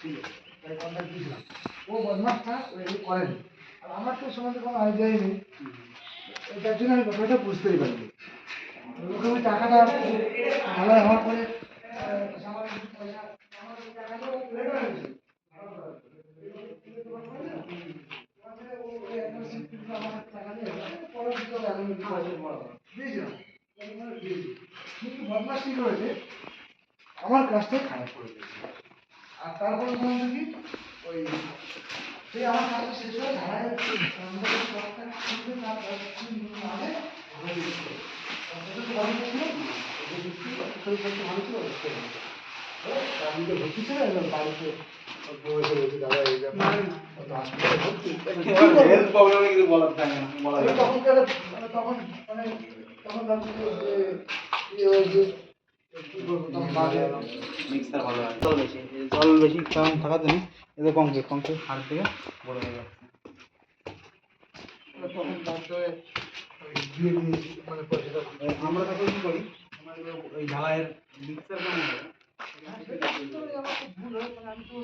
ছিল, তাই কন্ট্যাক্ট দিয়েছিলাম। ও বদমাসটা ওই করেনি, আর আমার তো সম্বন্ধে কোনো আইডিয়াই নেই, এটার জন্য আমি ব্যাপারটা বুঝতেই পারিনি। ওকে আমি টাকাটা ভালো হওয়ার পরে আমার কিছু পয়সা আমার ওই টাকাটা ও তুলে নিয়েছে। কিন্তু বদমাস কি করেছে, আমার কাজটাই খারাপ করে দিয়েছে। আর তারপরে বলতে কি ওই সে আমার কাজটা শেষ হয়ে ধারায় ভর্তি ছিল এবং বাড়িতে বসে বলছি দাদা এই ব্যাপার তখন মানে তখন ভাবছি যে হয়েছে কি করবো, তখন বাজে মিক্সার ভালো হয়, জল বেশি কারণ থাকাতে নেই, এদের কংক্রিট হাড় থেকে বড় হয়ে যাচ্ছে। তখন বাধ্য হয়ে দিয়ে দিয়েছি, মানে পয়সাটা আমরা তখন কি করি, আমাদের ওই ঢালাইয়ের মিক্সার কেমন হবে আমার তো ভুল হয়, মানে আমি তো